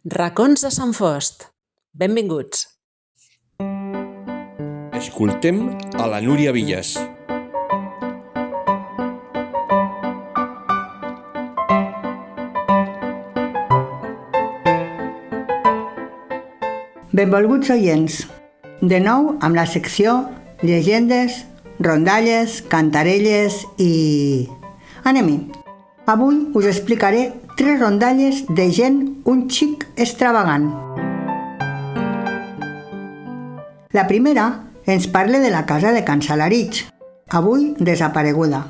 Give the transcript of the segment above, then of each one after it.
Racons de Sant Fost. Benvinguts. Escoltem a la Núria Villas. Benvolguts oients, de nou amb la secció llegendes, rondalles, cantarelles i... Anem-hi! Avui us explicaré 3 rondalles de gent un xic extravagant. La primera ens parla de la casa de Can Salarich, avui desapareguda.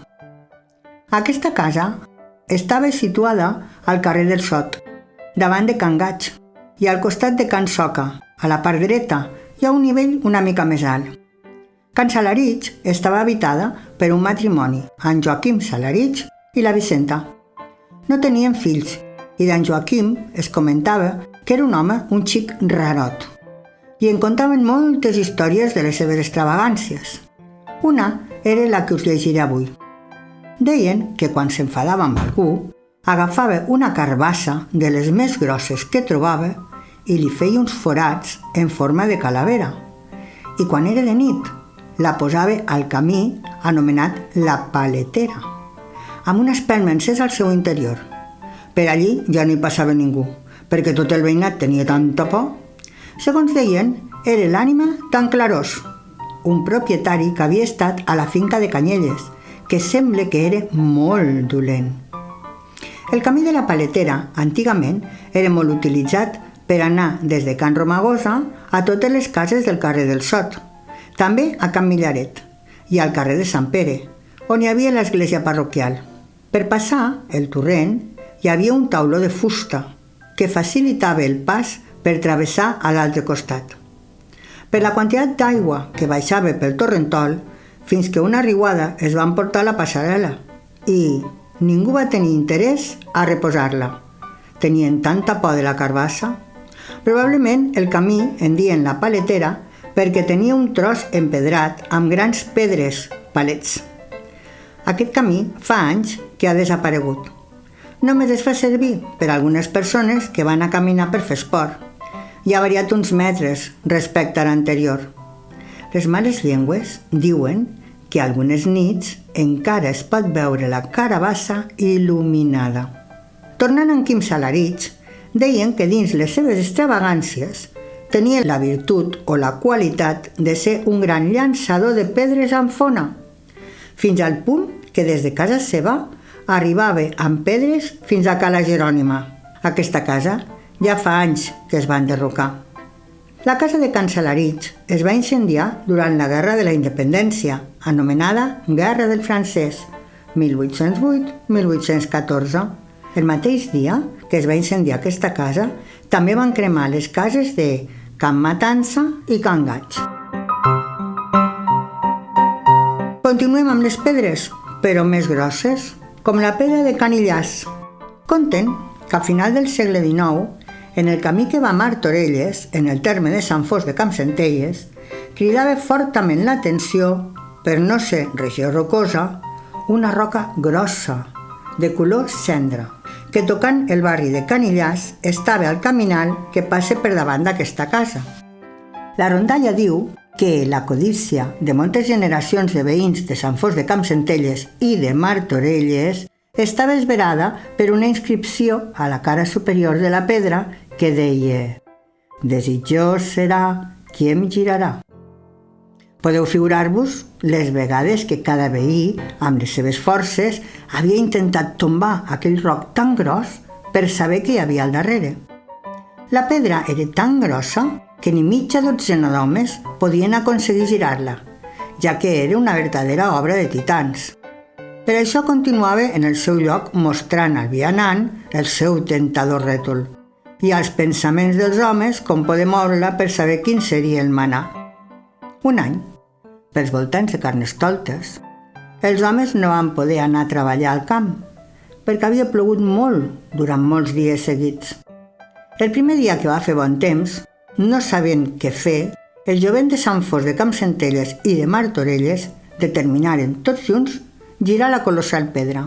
Aquesta casa estava situada al carrer del Sot, davant de Can Gaig, i al costat de Can Soca, a la part dreta i a un nivell una mica més alt. Can Salarich estava habitada per un matrimoni, en Joaquim Salarich i la Vicenta. No tenien fills i d'en Joaquim es comentava que era un home un xic rarot i en contaven moltes històries de les seves extravagàncies. Una era la que us llegiré avui. Deien que quan s'enfadava amb algú agafava una carbassa de les més grosses que trobava i li feia uns forats en forma de calavera. I quan era de nit, la posava al camí anomenat la paletera, amb una espelma encesa al seu interior. Per allí ja no hi passava ningú, perquè tot el veïnat tenia tanta por. Segons deien, era l'ànima d'en Clarós, un propietari que havia estat a la finca de Canyelles, que sembla que era molt dolent. El camí de la paletera, antigament, era molt utilitzat per anar des de Can Romagosa a totes les cases del carrer del Sot, també a Can Millaret i al carrer de Sant Pere, on hi havia l'església parroquial. Per passar el torrent hi havia un tauló de fusta que facilitava el pas per travessar a l'altre costat. Per la quantitat d'aigua que baixava pel torrentol, fins que una riuada es va emportar la passarel·la i ningú va tenir interès a reposar-la. Tenien tanta por de la carbassa. Probablement el camí en dien la paletera perquè tenia un tros empedrat amb grans pedres, palets. Aquest camí fa anys que ha desaparegut. Només es fa servir per algunes persones que van a caminar per fer esport i ha variat uns metres respecte a l'anterior. Les males llengües diuen que algunes nits encara es pot veure la carabassa il·luminada. Tornant en Quim Salarich, deien que dins les seves extravagàncies tenia la virtut o la qualitat de ser un gran llançador de pedres amb fona, fins al punt que des de casa seva arribava amb pedres fins a Cala Jerònima. Aquesta casa ja fa anys que es va enderrocar. La casa de Can Salarich es va incendiar durant la Guerra de la Independència, anomenada Guerra del Francès, 1808-1814. El mateix dia que es va incendiar aquesta casa, també van cremar les cases de Can Matança i Can Gaig. Continuem amb les pedres, però més grosses, com la pedra de Can Illàs. Conten que a final del segle XIX, en el camí que va a Martorelles, en el terme de Sant Fost de Campsentelles, cridava fortament l'atenció, per no ser regió rocosa, una roca grossa, de color cendra, que tocant el barri de Can Illàs estava al caminal que passa per davant d'aquesta casa. La rondalla diu que la codícia de moltes generacions de veïns de Sant Fost de Campsentelles i de Martorelles estava esverada per una inscripció a la cara superior de la pedra que deia «Desitjós serà qui em girarà». Podeu figurar-vos les vegades que cada veí, amb les seves forces, havia intentat tombar aquell roc tan gros per saber què hi havia al darrere. La pedra era tan grossa que ni mitja dotzena d'homes podien aconseguir girar-la, ja que era una verdadera obra de titans. Per això continuava en el seu lloc mostrant al vianant el seu tentador rètol i als pensaments dels homes com poder moure-la per saber quin seria el manar. Un any, pels voltants de Carnestoltes, els homes no van poder anar a treballar al camp, perquè havia plogut molt durant molts dies seguits. El primer dia que va fer bon temps, no sabent què fer, el jovent de Sant Fost de Campsentelles i de Martorelles determinaren tots junts girar la colossal pedra.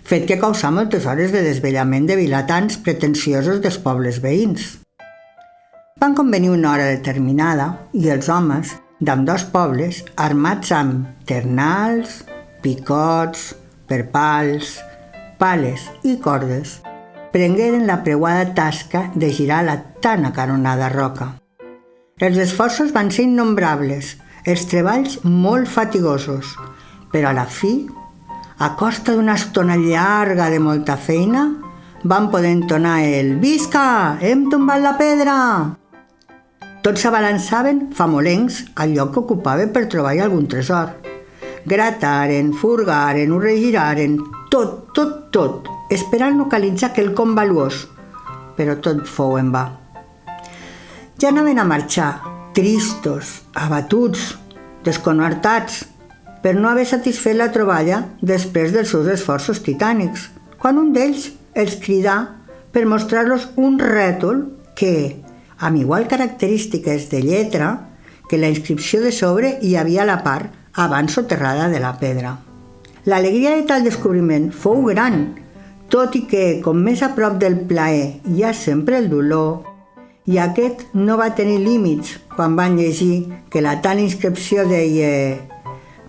fet que causà moltes hores de desvellament de vilatans pretensiosos dels pobles veïns. Van convenir una hora determinada i els homes d'ambdós pobles, armats amb ternals, picots, perpals, pales i cordes, prengueren la preuada tasca de girar la tan acaronada roca. Els esforços van ser innombrables, els treballs molt fatigosos, però a la fi, a costa d'una estona llarga de molta feina, van poder entonar el «Visca! Hem tombat la pedra!». Tots s'abalançaven famolencs al lloc que ocupava per trobar algun tresor. Grataren, furgaren, ho regiraren, tot, esperant localitzar quelcom valuós, però tot fou en va. Ja anaven a marxar, tristos, abatuts, desconcertats, per no haver satisfet la troballa després dels seus esforços titànics, quan un d'ells els cridà per mostrar-los un rètol que, amb igual característiques de lletra, que la inscripció de sobre hi havia a la part abans soterrada de la pedra. L'alegria de tal descobriment fou gran, tot i que, com més a prop del plaer hi ha sempre el dolor, i aquest no va tenir límits quan van llegir que la tal inscripció deia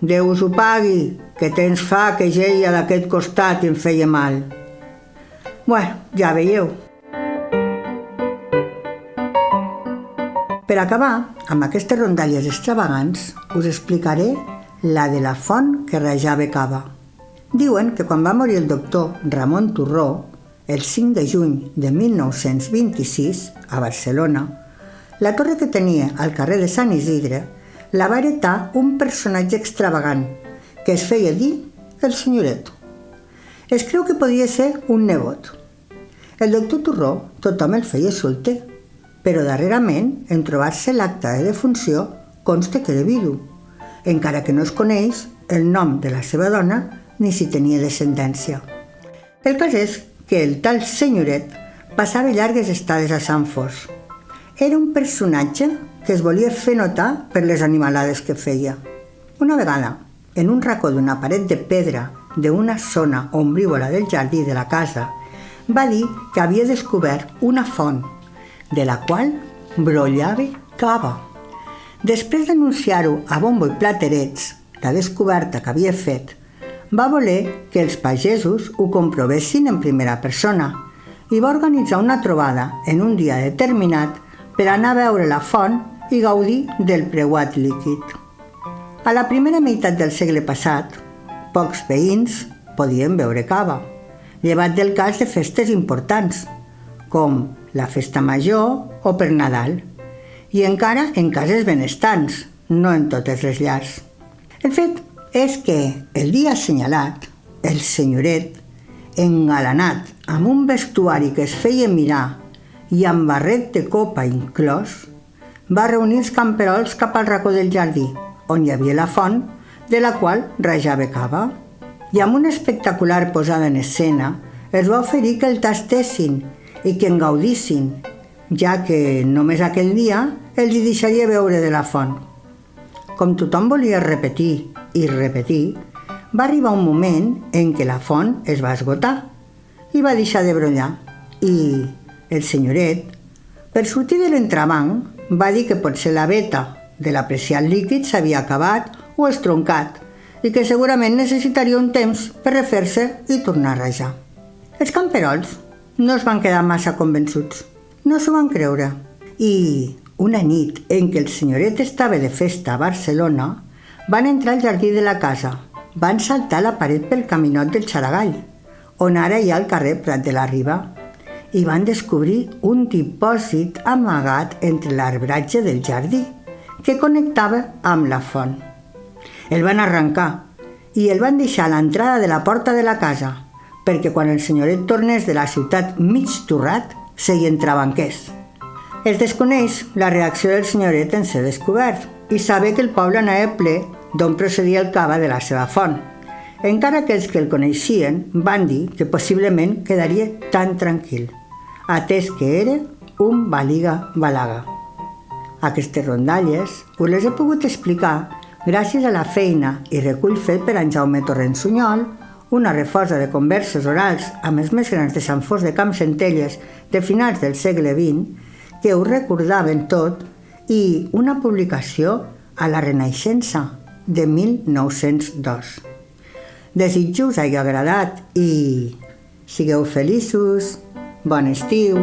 «Déu us ho pagui, que temps fa que geia d'aquest costat i em feia mal». Bueno, ja veieu. Per acabar amb aquestes rondalles extravagants, us explicaré la de la font que rajava cava. Diuen que quan va morir el doctor Ramon Turró, el 5 de juny de 1926, a Barcelona, la torre que tenia al carrer de Sant Isidre la va heretar un personatge extravagant que es feia dir el senyoret. Es creu que podia ser un nebot. El doctor Turró tothom el feia solter, però darrerament, en trobar-se l'acta de defunció, consta que era vidu, encara que no es coneix el nom de la seva dona ni si tenia descendència. El cas és que el tal senyoret passava llargues estades a Sant Fos. Era un personatge que es volia fer notar per les animalades que feia. Una vegada, en un racó d'una paret de pedra d'una zona ombrívola del jardí de la casa, va dir que havia descobert una font, de la qual brollava cava. Després d'anunciar-ho a bombo i platerets, la descoberta que havia fet, va voler que els pagesos ho comprovessin en primera persona i va organitzar una trobada en un dia determinat per anar a veure la font i gaudir del preuat líquid. A la primera meitat del segle passat, pocs veïns podien beure cava, llevat del cas de festes importants, com la festa major o per Nadal, i encara en cases benestants, no en totes les llars. El fet és que el dia assenyalat, el senyoret, engalanat amb un vestuari que es feia mirar i amb barret de copa inclòs, va reunir els camperols cap al racó del jardí, on hi havia la font, de la qual rajava cava, i amb una espectacular posada en escena es va oferir que el tastessin i que en gaudissin, ja que només aquell dia els hi deixaria beure de la font. Com tothom volia repetir i repetir, va arribar un moment en què la font es va esgotar i va deixar de brollar, i el senyoret, per sortir de l'entrebanc, va dir que potser la veta de l'apreciat líquid s'havia acabat o estroncat i que segurament necessitaria un temps per refer-se i tornar a rajar. Els camperols no es van quedar massa convençuts, no s'ho van creure, i una nit en què el senyoret estava de festa a Barcelona, van entrar al jardí de la casa, van saltar la paret pel caminot del Xaragall, on ara hi ha el carrer Prat de la Riba, i van descobrir un dipòsit amagat entre l'arbratge del jardí, que connectava amb la font. El van arrencar i el van deixar a l'entrada de la porta de la casa, perquè quan el senyoret tornés de la ciutat mig torrat, se hi entrabanqués. Es desconeix la reacció del senyoret en ser descobert i saber que el poble anava ple d'on procedia el cava de la seva font, encara que els que el coneixien van dir que possiblement quedaria tan tranquil, atès que era un baliga-balaga. Aquestes rondalles us les he pogut explicar gràcies a la feina i recull fet per en Jaume Torrent Sunyol una refosa de converses orals amb els més grans de Sant Fost de Campsentelles de finals del segle XX, que ho recordaven tot, i una publicació a la Renaixença de 1902. Desitjo us hagi agradat i sigueu feliços. Bon estiu!